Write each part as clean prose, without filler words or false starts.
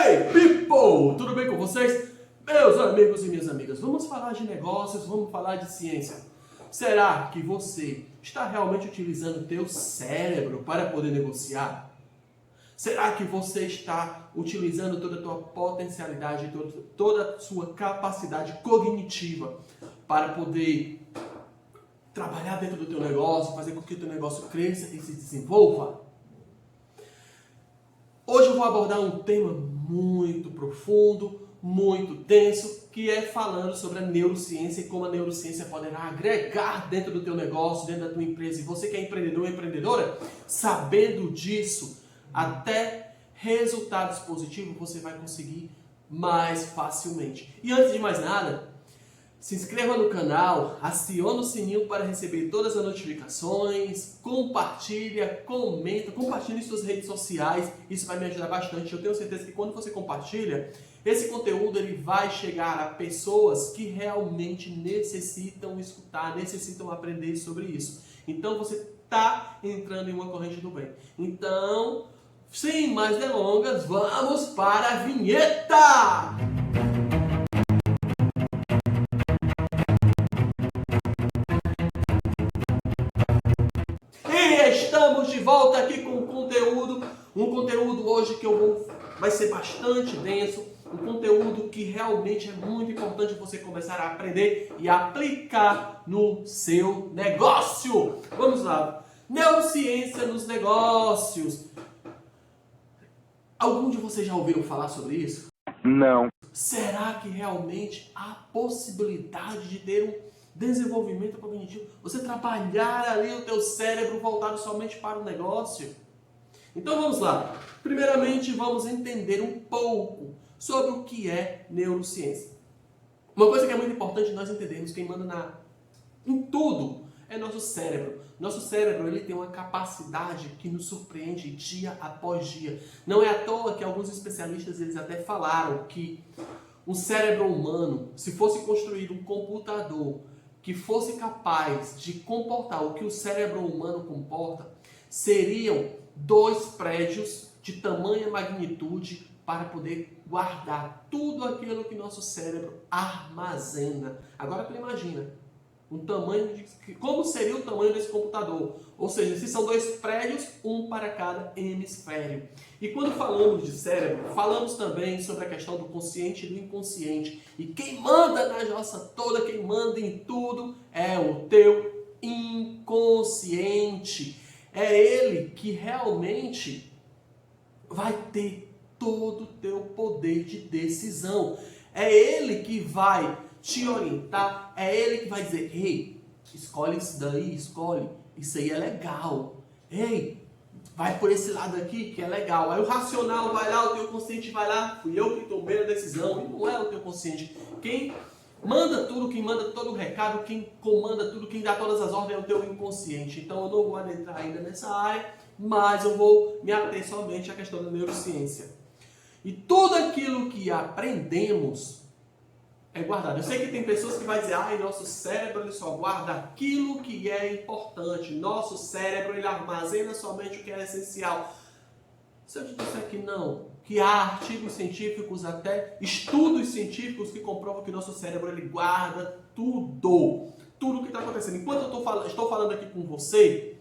Hey people! Tudo bem com vocês? Meus amigos e minhas amigas, vamos falar de negócios, vamos falar de ciência. Será que você está realmente utilizando o teu cérebro para poder negociar? Será que você está utilizando toda a tua potencialidade, toda a sua capacidade cognitiva para poder trabalhar dentro do teu negócio, fazer com que o teu negócio cresça e se desenvolva? Hoje eu vou abordar um tema muito profundo, muito denso, que é falando sobre a neurociência e como a neurociência poderá agregar dentro do teu negócio, dentro da tua empresa. E você que é empreendedor ou empreendedora, sabendo disso, até resultados positivos você vai conseguir mais facilmente. E antes de mais nada, se inscreva no canal, acione o sininho para receber todas as notificações, compartilha, comenta, compartilhe em suas redes sociais, isso vai me ajudar bastante. Eu tenho certeza que quando você compartilha, esse conteúdo ele vai chegar a pessoas que realmente necessitam escutar, necessitam aprender sobre isso. Então você está entrando em uma corrente do bem. Então, sem mais delongas, vamos para a vinheta! Estamos de volta aqui com um conteúdo hoje que vai ser bastante denso, um conteúdo que realmente é muito importante você começar a aprender e aplicar no seu negócio. Vamos lá, neurociência nos negócios. Algum de vocês já ouviram falar sobre isso? Não. Será que realmente há possibilidade de ter um desenvolvimento cognitivo, você trabalhar ali o teu cérebro voltado somente para o negócio? Então vamos lá. Primeiramente vamos entender um pouco sobre o que é neurociência. Uma coisa que é muito importante nós entendermos, quem manda em tudo é nosso cérebro. Nosso cérebro ele tem uma capacidade que nos surpreende dia após dia. Não é à toa que alguns especialistas eles até falaram que um cérebro humano, se fosse construído um computador que fosse capaz de comportar o que o cérebro humano comporta, seriam 2 prédios de tamanha magnitude para poder guardar tudo aquilo que nosso cérebro armazena. Agora tu imagina como seria o tamanho desse computador. Ou seja, se são 2 prédios, um para cada hemisfério. E quando falamos de cérebro, falamos também sobre a questão do consciente e do inconsciente. E quem manda na jossa toda, quem manda em tudo, é o teu inconsciente. É ele que realmente vai ter todo o teu poder de decisão. É ele que vai te orientar, é ele que vai dizer: ei, escolhe isso daí, escolhe, isso aí é legal. Ei, vai por esse lado aqui que é legal. Aí o racional vai lá, o teu consciente vai lá, fui eu que tomei a decisão, e não é o teu consciente. Quem manda tudo, quem manda todo o recado, quem comanda tudo, quem dá todas as ordens é o teu inconsciente. Então eu não vou adentrar ainda nessa área, mas eu vou me ater somente à questão da neurociência. E tudo aquilo que aprendemos é guardado. Eu sei que tem pessoas que vão dizer: nosso cérebro ele só guarda aquilo que é importante. Nosso cérebro ele armazena somente o que é essencial. Se eu te disser que não, que há artigos científicos, até estudos científicos que comprovam que nosso cérebro ele guarda tudo que está acontecendo. Enquanto eu estou falando aqui com você,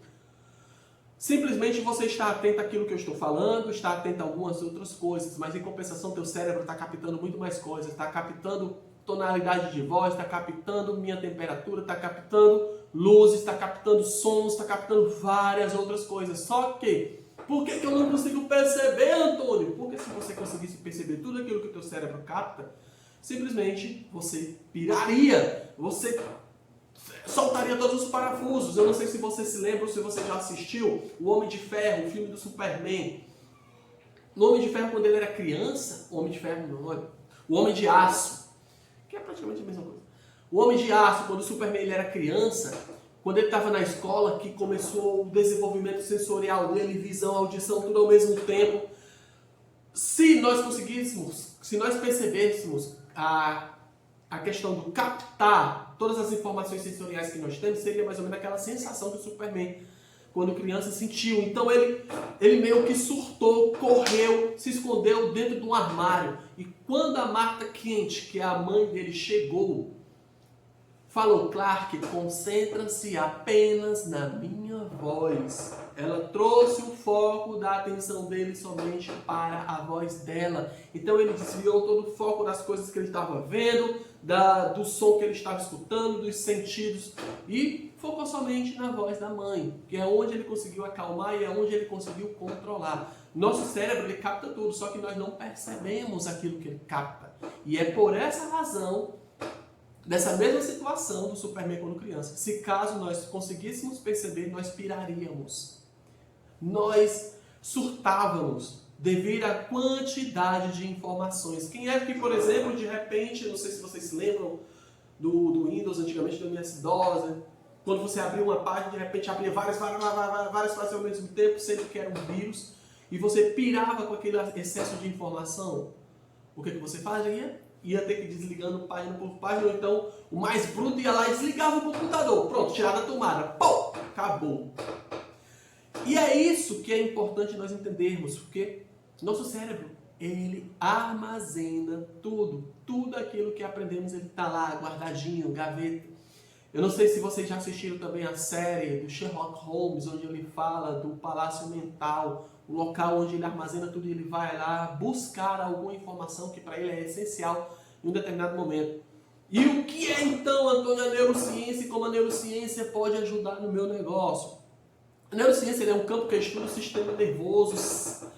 simplesmente você está atento àquilo que eu estou falando, está atento a algumas outras coisas, mas em compensação teu cérebro está captando muito mais coisas, está captando tonalidade de voz, está captando minha temperatura, está captando luzes, está captando sons, está captando várias outras coisas. Só que, por que eu não consigo perceber, Antônio? Porque se você conseguisse perceber tudo aquilo que o teu cérebro capta, simplesmente você piraria, você soltaria todos os parafusos. Eu não sei se você se lembra ou se você já assistiu O Homem de Ferro, o filme do Superman. No Homem de Ferro, quando ele era criança, o Homem de Ferro não, o Homem de Aço, que é praticamente a mesma coisa. O Homem de Aço, quando o Superman ele era criança, quando ele estava na escola, que começou o desenvolvimento sensorial dele, visão, audição, tudo ao mesmo tempo. Se nós percebêssemos a questão do captar todas as informações sensoriais que nós temos, seria mais ou menos aquela sensação do Superman. quando criança, sentiu. Então ele meio que surtou, correu, se escondeu dentro de um armário. E quando a Martha Kent, que é a mãe dele, chegou, falou: Clark, concentra-se apenas na minha voz. Ela trouxe o foco da atenção dele somente para a voz dela. Então ele desviou todo o foco das coisas que ele estava vendo, do som que ele estava escutando, dos sentidos, e focou somente na voz da mãe, que é onde ele conseguiu acalmar e é onde ele conseguiu controlar. Nosso cérebro, ele capta tudo, só que nós não percebemos aquilo que ele capta. E é por essa razão, dessa mesma situação do Superman quando criança, se caso nós conseguíssemos perceber, nós piraríamos. Nós surtávamos devido à quantidade de informações. Quem é que, por exemplo, de repente, não sei se vocês se lembram do Windows, antigamente do MS-DOS, né? Quando você abria uma página, de repente abria várias páginas ao mesmo tempo, sendo que era um vírus, e você pirava com aquele excesso de informação. O que você fazia? Ia ter que ir desligando página por página, ou então o mais bruto ia lá e desligava o computador. Pronto, tirava a tomada. Pô, acabou. E é isso que é importante nós entendermos, porque nosso cérebro, ele armazena tudo aquilo que aprendemos, ele está lá, guardadinho, gaveta. Eu não sei se vocês já assistiram também a série do Sherlock Holmes, onde ele fala do palácio mental, o local onde ele armazena tudo e ele vai lá buscar alguma informação que para ele é essencial em um determinado momento. E o que é então, Antônio, a neurociência e como a neurociência pode ajudar no meu negócio? A neurociência é um campo que estuda o sistema nervoso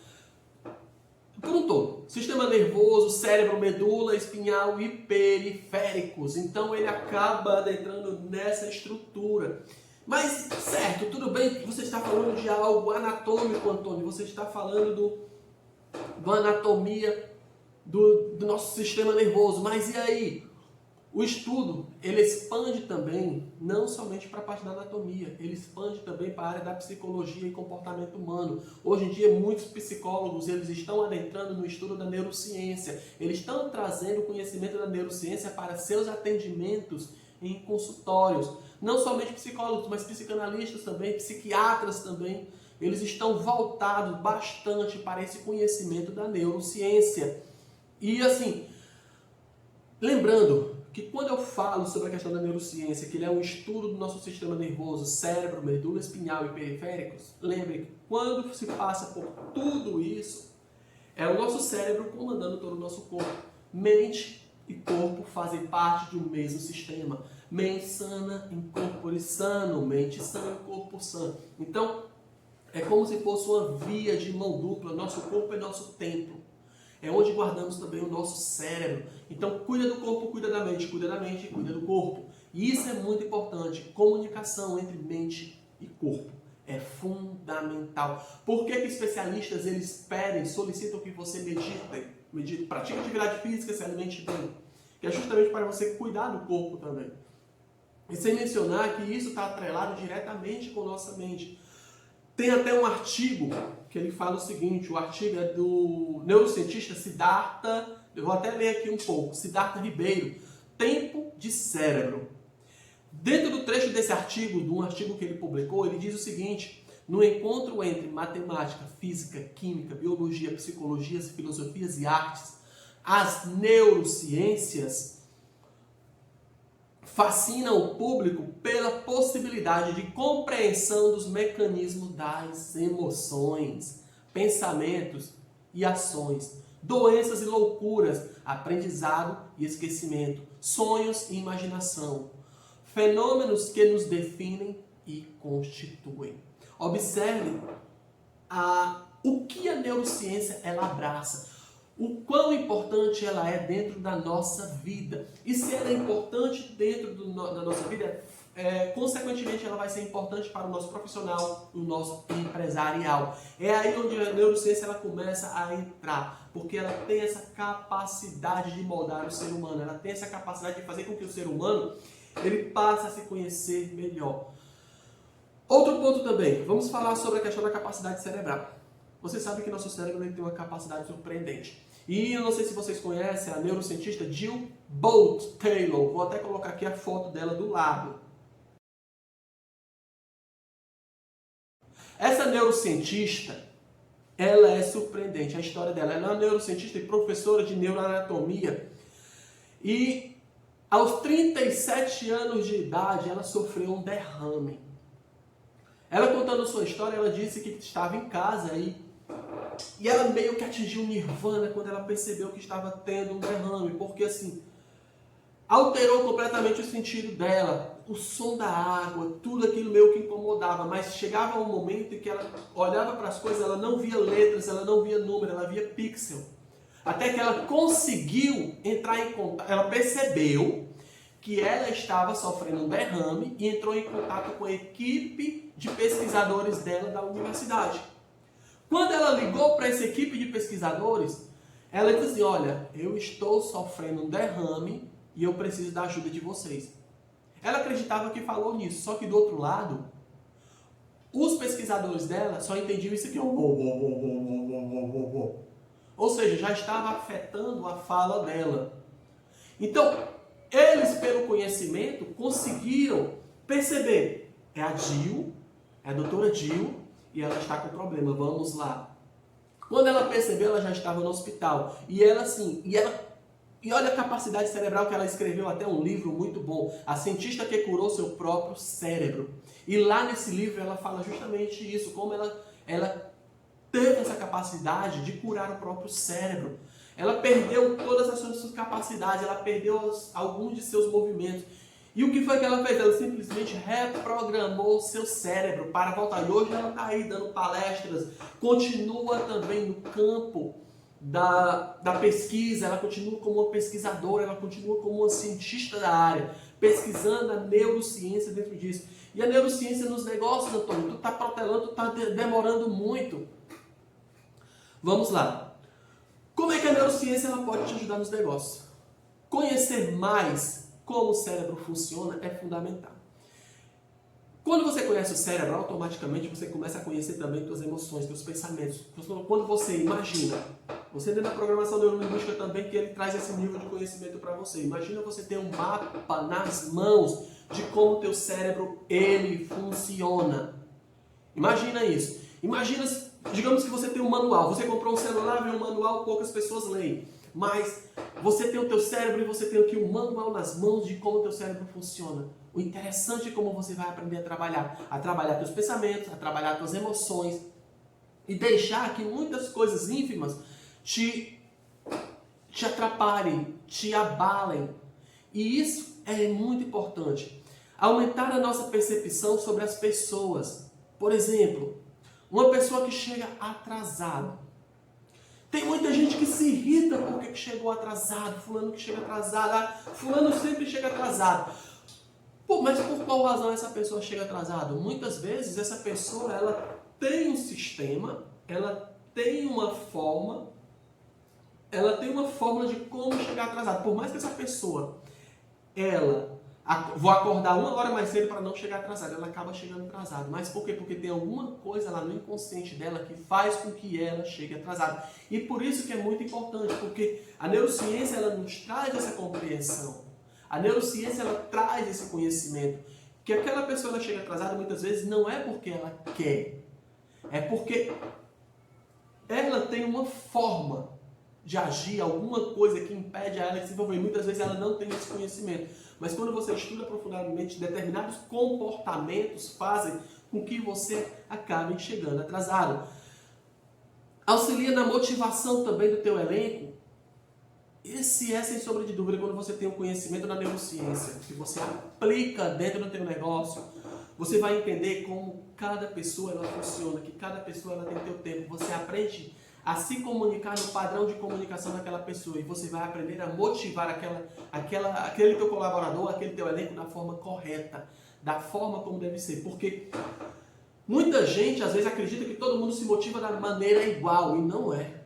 por um todo. Sistema nervoso, cérebro, medula, espinhal e periféricos. Então ele acaba adentrando nessa estrutura. Mas, certo, tudo bem que você está falando de algo anatômico, Antônio. Você está falando da anatomia do nosso sistema nervoso. Mas e aí? O estudo, ele expande também, não somente para a parte da anatomia, ele expande também para a área da psicologia e comportamento humano. Hoje em dia, muitos psicólogos, eles estão adentrando no estudo da neurociência. Eles estão trazendo o conhecimento da neurociência para seus atendimentos em consultórios. Não somente psicólogos, mas psicanalistas também, psiquiatras também. Eles estão voltados bastante para esse conhecimento da neurociência. E assim, lembrando que quando eu falo sobre a questão da neurociência, que ele é um estudo do nosso sistema nervoso, cérebro, medula espinhal e periféricos, lembre que quando se passa por tudo isso, é o nosso cérebro comandando todo o nosso corpo. Mente e corpo fazem parte de um mesmo sistema. Mente sana em corpo sano, mente sã em corpo sã. Então, é como se fosse uma via de mão dupla. Nosso corpo é nosso templo. É onde guardamos também o nosso cérebro. Então, cuida do corpo, cuida da mente, cuida do corpo. E isso é muito importante. Comunicação entre mente e corpo é fundamental. Por que especialistas eles pedem, solicitam que você medite, pratique atividade física, se alimente bem? Que é justamente para você cuidar do corpo também. E sem mencionar que isso está atrelado diretamente com nossa mente. Tem até um artigo que ele fala o seguinte, o artigo é do neurocientista Siddhartha, eu vou até ler aqui um pouco, Siddhartha Ribeiro, Tempo de Cérebro. Dentro do trecho desse artigo, de um artigo que ele publicou, ele diz o seguinte: no encontro entre matemática, física, química, biologia, psicologia, filosofias e artes, as neurociências fascinam o público pela possibilidade de compreensão dos mecanismos das emoções, pensamentos e ações, doenças e loucuras, aprendizado e esquecimento, sonhos e imaginação, fenômenos que nos definem e constituem. Observe o que a neurociência ela abraça. O quão importante ela é dentro da nossa vida. E se ela é importante dentro da nossa vida, consequentemente ela vai ser importante para o nosso profissional, o nosso empresarial. É aí onde a neurociência ela começa a entrar, porque ela tem essa capacidade de moldar o ser humano, ela tem essa capacidade de fazer com que o ser humano ele passe a se conhecer melhor. Outro ponto também, vamos falar sobre a questão da capacidade cerebral. Você sabe que nosso cérebro ele tem uma capacidade surpreendente. E eu não sei se vocês conhecem a neurocientista Jill Bolte Taylor. Vou até colocar aqui a foto dela do lado. Essa neurocientista, ela é surpreendente, a história dela. Ela é uma neurocientista e professora de neuroanatomia. E aos 37 anos de idade, ela sofreu um derrame. Ela contando sua história, ela disse que estava em casa e ela meio que atingiu o nirvana quando ela percebeu que estava tendo um derrame. Porque assim, alterou completamente o sentido dela. O som da água, tudo aquilo meio que incomodava. Mas chegava um momento em que ela olhava para as coisas, ela não via letras, ela não via número, ela via pixel. Até que ela conseguiu entrar em contato, ela percebeu que ela estava sofrendo um derrame e entrou em contato com a equipe de pesquisadores dela da universidade. Quando ela ligou para essa equipe de pesquisadores, ela disse assim, olha, eu estou sofrendo um derrame e eu preciso da ajuda de vocês. Ela acreditava que falou nisso, só que do outro lado, os pesquisadores dela só entendiam isso aqui. Ou seja, já estava afetando a fala dela. Então, eles, pelo conhecimento, conseguiram perceber. É a Jill, é a doutora Jill, e ela está com problema, vamos lá. Quando ela percebeu, ela já estava no hospital. E olha a capacidade cerebral que ela escreveu, até um livro muito bom. A cientista que curou seu próprio cérebro. E lá nesse livro ela fala justamente isso, como ela teve essa capacidade de curar o próprio cérebro. Ela perdeu todas as suas capacidades, ela perdeu alguns de seus movimentos. E o que foi que ela fez? Ela simplesmente reprogramou o seu cérebro para voltar. E hoje ela está aí dando palestras, continua também no campo da pesquisa, ela continua como uma pesquisadora, ela continua como uma cientista da área, pesquisando a neurociência dentro disso. E a neurociência nos negócios, Antônio, tu está protelando, tu está demorando muito. Vamos lá. Como é que a neurociência ela pode te ajudar nos negócios? Conhecer mais como o cérebro funciona é fundamental. Quando você conhece o cérebro, automaticamente você começa a conhecer também suas emoções, seus pensamentos. Quando você imagina, você dentro da programação neurolinguística também que ele traz esse nível de conhecimento para você. Imagina você ter um mapa nas mãos de como o teu cérebro ele funciona. Imagina isso. Imagina, digamos que você tem um manual. Você comprou um celular, vê um manual, poucas pessoas leem. Mas você tem o teu cérebro e você tem aqui um manual nas mãos de como o teu cérebro funciona. O interessante é como você vai aprender a trabalhar teus pensamentos, a trabalhar tuas emoções e deixar que muitas coisas ínfimas te atrapalhem, te abalem. E isso é muito importante. Aumentar a nossa percepção sobre as pessoas. Por exemplo, uma pessoa que chega atrasada. Tem muita gente que se irrita porque chegou atrasado, fulano que chega atrasado, fulano sempre chega atrasado. Pô, mas por qual razão essa pessoa chega atrasada? Muitas vezes essa pessoa ela tem um sistema, ela tem uma fórmula de como chegar atrasado. Por mais que essa pessoa, vou acordar 1 hora mais cedo para não chegar atrasada, ela acaba chegando atrasada. Mas por quê? Porque tem alguma coisa lá no inconsciente dela que faz com que ela chegue atrasada. E por isso que é muito importante, porque a neurociência ela nos traz essa compreensão. A neurociência ela traz esse conhecimento. Que aquela pessoa ela chega atrasada muitas vezes não é porque ela quer. É porque ela tem uma forma de agir, alguma coisa que impede a ela de se desenvolver. Muitas vezes ela não tem esse conhecimento. Mas quando você estuda profundamente, determinados comportamentos fazem com que você acabe chegando atrasado. Auxilia na motivação também do teu elenco. Esse é, sem sombra de dúvida, quando você tem um conhecimento na neurociência, que você aplica dentro do teu negócio, você vai entender como cada pessoa ela funciona, que cada pessoa ela tem o teu tempo. Você aprende a se comunicar no padrão de comunicação daquela pessoa e você vai aprender a motivar aquele teu colaborador, aquele teu elenco da forma correta, da forma como deve ser. Porque muita gente às vezes acredita que todo mundo se motiva da maneira igual e não é.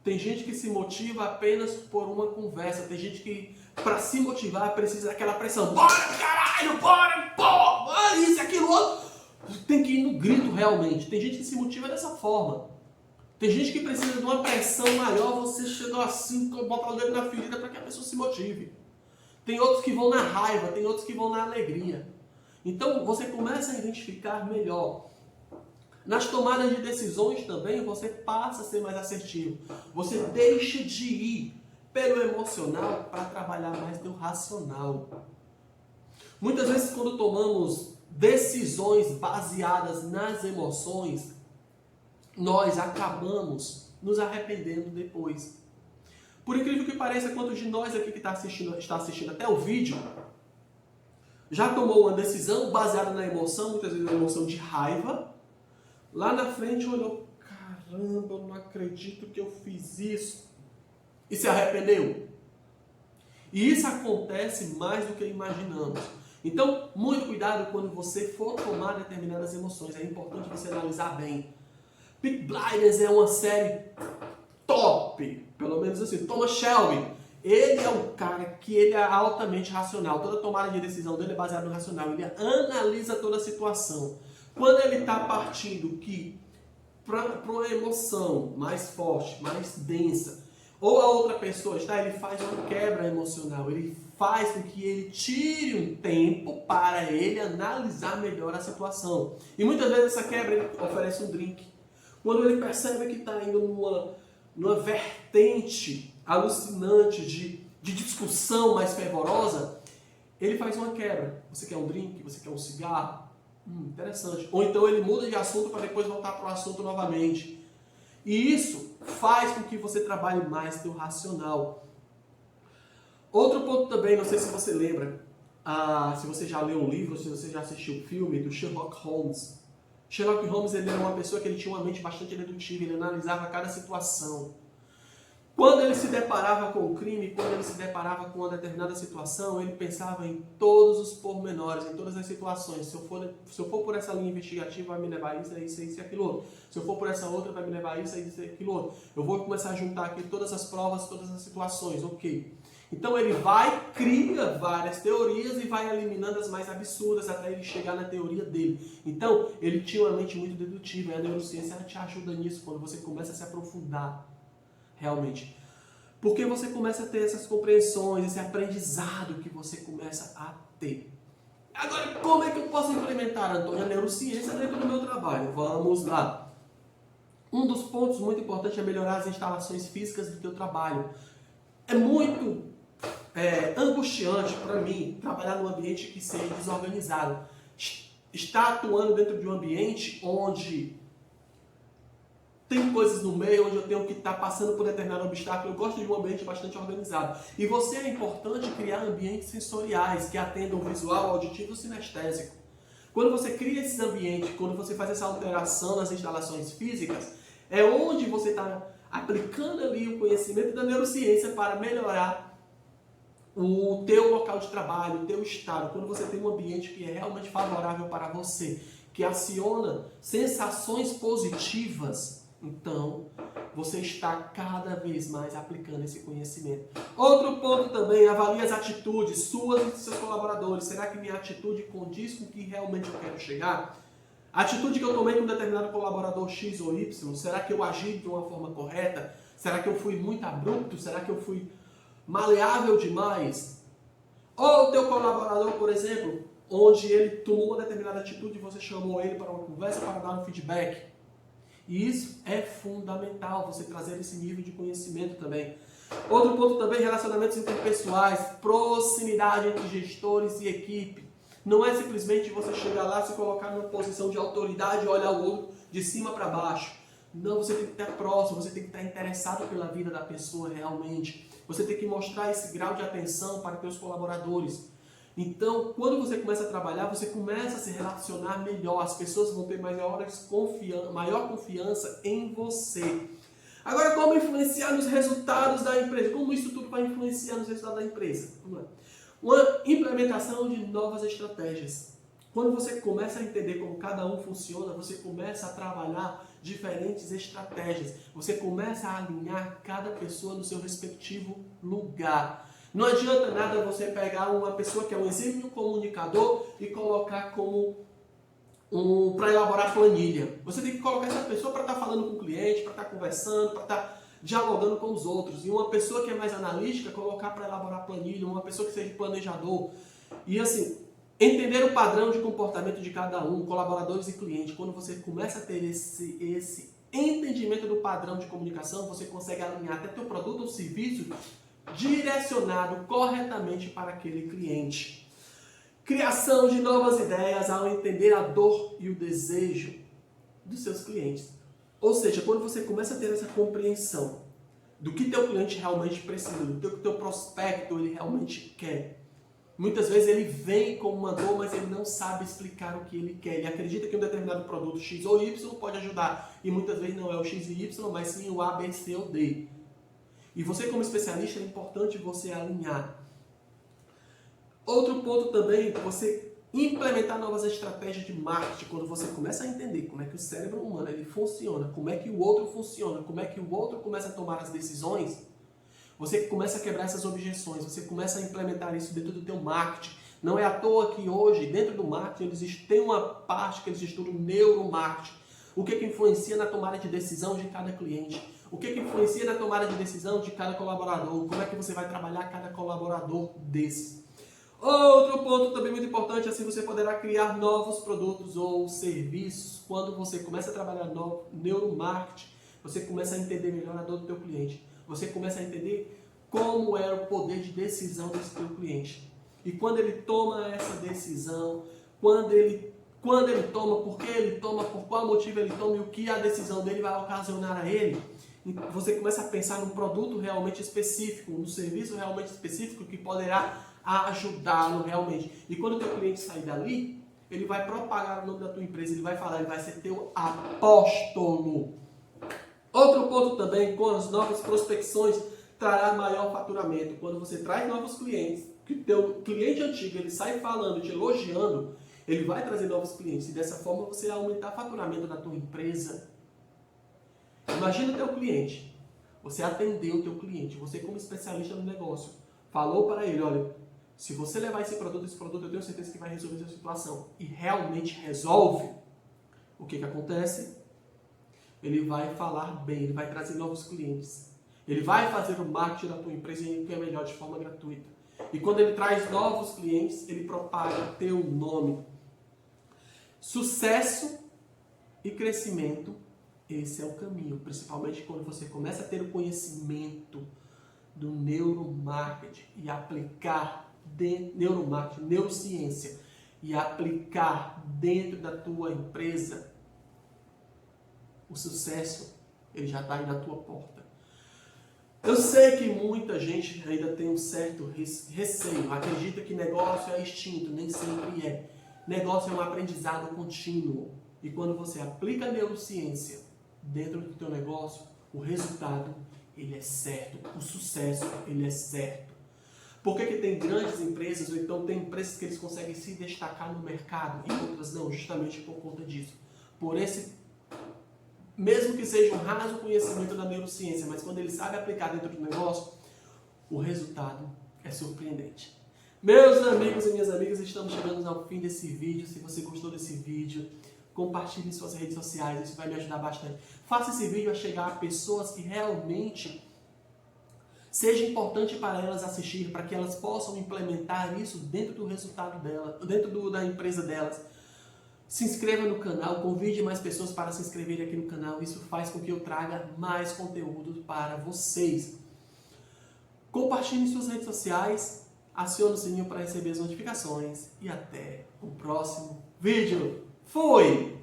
Tem gente que se motiva apenas por uma conversa, tem gente que para se motivar precisa daquela pressão. Bora caralho, bora, pô, isso, aquilo, outro. Tem que ir no grito realmente. Tem gente que se motiva dessa forma. Tem gente que precisa de uma pressão maior, você chegou assim, botar o dedo na ferida para que a pessoa se motive. Tem outros que vão na raiva, tem outros que vão na alegria. Então você começa a identificar melhor. Nas tomadas de decisões também, você passa a ser mais assertivo. Você deixa de ir pelo emocional para trabalhar mais no racional. Muitas vezes, quando tomamos decisões baseadas nas emoções, nós acabamos nos arrependendo depois. Por incrível que pareça, quantos de nós aqui que está assistindo até o vídeo, já tomou uma decisão baseada na emoção, muitas vezes uma emoção de raiva, lá na frente olhou, caramba, eu não acredito que eu fiz isso, e se arrependeu. E isso acontece mais do que imaginamos. Então, muito cuidado quando você for tomar determinadas emoções, é importante você analisar bem. Peaky Blinders é uma série top, pelo menos assim. Thomas Shelby, ele é um cara que ele é altamente racional. Toda tomada de decisão dele é baseada no racional. Ele analisa toda a situação. Quando ele está partindo para uma emoção mais forte, mais densa, ou a outra pessoa está, ele faz uma quebra emocional. Ele faz com que ele tire um tempo para ele analisar melhor a situação. E muitas vezes essa quebra ele oferece um drink. Quando ele percebe que está indo numa vertente alucinante de discussão mais fervorosa, ele faz uma quebra. Você quer um drink? Você quer um cigarro? Interessante. Ou então ele muda de assunto para depois voltar para o assunto novamente. E isso faz com que você trabalhe mais seu racional. Outro ponto também, não sei se você lembra, se você já leu um livro, se você já assistiu o filme do Sherlock Holmes. Sherlock Holmes ele era uma pessoa que ele tinha uma mente bastante dedutiva, ele analisava cada situação. Quando ele se deparava com o crime, quando ele se deparava com uma determinada situação, ele pensava em todos os pormenores, em todas as situações. Se eu for por essa linha investigativa, vai me levar isso, isso e aquilo outro. Se eu for por essa outra, vai me levar isso e aquilo outro. Eu vou começar a juntar aqui todas as provas, todas as situações, ok. Então ele cria várias teorias e vai eliminando as mais absurdas até ele chegar na teoria dele. Então ele tinha uma mente muito dedutiva e a neurociência te ajuda nisso quando você começa a se aprofundar realmente. Porque você começa a ter essas compreensões, esse aprendizado que você começa a ter. Agora, como é que eu posso implementar, Antônio, a neurociência dentro do meu trabalho? Vamos lá. Um dos pontos muito importantes é melhorar as instalações físicas do teu trabalho. É muito angustiante para mim trabalhar num ambiente que seja desorganizado. Estar atuando dentro de um ambiente onde tem coisas no meio, onde eu tenho que estar passando por determinado obstáculo. Eu gosto de um ambiente bastante organizado. E você é importante criar ambientes sensoriais que atendam o visual, auditivo e sinestésico. Quando você cria esses ambientes, quando você faz essa alteração nas instalações físicas, é onde você está aplicando ali o conhecimento da neurociência para melhorar o teu local de trabalho, o teu estado. Quando você tem um ambiente que é realmente favorável para você, que aciona sensações positivas, então você está cada vez mais aplicando esse conhecimento. Outro ponto também, avalie as atitudes suas e de seus colaboradores. Será que minha atitude condiz com o que realmente eu quero chegar? A atitude que eu tomei com um determinado colaborador X ou Y, será que eu agi de uma forma correta? Será que eu fui muito abrupto? Será que eu fui maleável demais? Ou o teu colaborador, por exemplo, onde ele tomou uma determinada atitude e você chamou ele para uma conversa para dar um feedback. E isso é fundamental, você trazer esse nível de conhecimento também. Outro ponto também, relacionamentos interpessoais, proximidade entre gestores e equipe. Não é simplesmente você chegar lá, se colocar numa posição de autoridade e olhar o outro de cima para baixo. Não, você tem que estar próximo, você tem que estar interessado pela vida da pessoa realmente. Você tem que mostrar esse grau de atenção para seus colaboradores. Então, quando você começa a trabalhar, você começa a se relacionar melhor. As pessoas vão ter maior confiança em você. Agora, como influenciar nos resultados da empresa? Como isso tudo vai influenciar nos resultados da empresa? Vamos lá. Uma implementação de novas estratégias. Quando você começa a entender como cada um funciona, você começa a trabalhar diferentes estratégias. Você começa a alinhar cada pessoa no seu respectivo lugar. Não adianta nada você pegar uma pessoa que é um exímio comunicador e colocar como para elaborar planilha. Você tem que colocar essa pessoa para estar falando com o cliente, para estar conversando, para estar dialogando com os outros. E uma pessoa que é mais analítica, colocar para elaborar planilha, uma pessoa que seja planejador. E assim, Entender o padrão de comportamento de cada um, colaboradores e clientes. Quando você começa a ter esse entendimento do padrão de comunicação, você consegue alinhar até teu produto ou serviço direcionado corretamente para aquele cliente. Criação de novas ideias ao entender a dor e o desejo dos seus clientes. Ou seja, quando você começa a ter essa compreensão do que teu cliente realmente precisa, do que teu prospecto ele realmente quer. Muitas vezes ele vem com uma dor, mas ele não sabe explicar o que ele quer. Ele acredita que um determinado produto X ou Y pode ajudar. E muitas vezes não é o X e Y, mas sim o A, B, C ou D. E você como especialista é importante você alinhar. Outro ponto também, você implementar novas estratégias de marketing. Quando você começa a entender como é que o cérebro humano ele funciona, como é que o outro funciona, como é que o outro começa a tomar as decisões, você começa a quebrar essas objeções, você começa a implementar isso dentro do teu marketing. Não é à toa que hoje, dentro do marketing, tem uma parte que eles estudam neuromarketing. O que influencia na tomada de decisão de cada cliente? O que influencia na tomada de decisão de cada colaborador? Como é que você vai trabalhar cada colaborador desse? Outro ponto também muito importante, assim você poderá criar novos produtos ou serviços. Quando você começa a trabalhar no neuromarketing, você começa a entender melhor a dor do teu cliente. Você começa a entender como é o poder de decisão desse teu cliente. E quando ele toma essa decisão, quando ele toma, por que ele toma, por qual motivo ele toma e o que a decisão dele vai ocasionar a ele, você começa a pensar num produto realmente específico, num serviço realmente específico que poderá ajudá-lo realmente. E quando o teu cliente sair dali, ele vai propagar o nome da tua empresa, ele vai falar, ele vai ser teu apóstolo. Outro ponto também, com as novas prospecções, trará maior faturamento. Quando você traz novos clientes, que o teu cliente antigo ele sai falando, te elogiando, ele vai trazer novos clientes. E dessa forma você vai aumentar o faturamento da tua empresa. Imagina o teu cliente. Você atendeu o teu cliente, você como especialista no negócio, falou para ele, olha, se você levar esse produto, eu tenho certeza que vai resolver a sua situação. E realmente resolve. O que acontece? Ele vai falar bem, ele vai trazer novos clientes. Ele vai fazer o marketing da tua empresa que é melhor de forma gratuita. E quando ele traz novos clientes, ele propaga teu nome. Sucesso e crescimento, esse é o caminho. Principalmente quando você começa a ter o conhecimento do neuromarketing e aplicar neuromarketing, neurociência, e aplicar dentro da tua empresa, o sucesso ele já está aí na tua porta. Eu sei que muita gente ainda tem um certo receio, acredita que negócio é extinto, nem sempre é. Negócio é um aprendizado contínuo. E quando você aplica a neurociência dentro do teu negócio, o resultado ele é certo, o sucesso ele é certo. Por que tem grandes empresas, ou então tem empresas que eles conseguem se destacar no mercado e outras não? Justamente por conta disso. Por esse, mesmo que seja um raso conhecimento da neurociência, mas quando ele sabe aplicar dentro do negócio, o resultado é surpreendente. Meus amigos e minhas amigas, estamos chegando ao fim desse vídeo. Se você gostou desse vídeo, compartilhe em suas redes sociais, isso vai me ajudar bastante. Faça esse vídeo a chegar a pessoas que realmente seja importante para elas assistir, para que elas possam implementar isso dentro do resultado dela, dentro da empresa delas. Se inscreva no canal, convide mais pessoas para se inscreverem aqui no canal. Isso faz com que eu traga mais conteúdo para vocês. Compartilhe em suas redes sociais, acione o sininho para receber as notificações e até o próximo vídeo. Fui!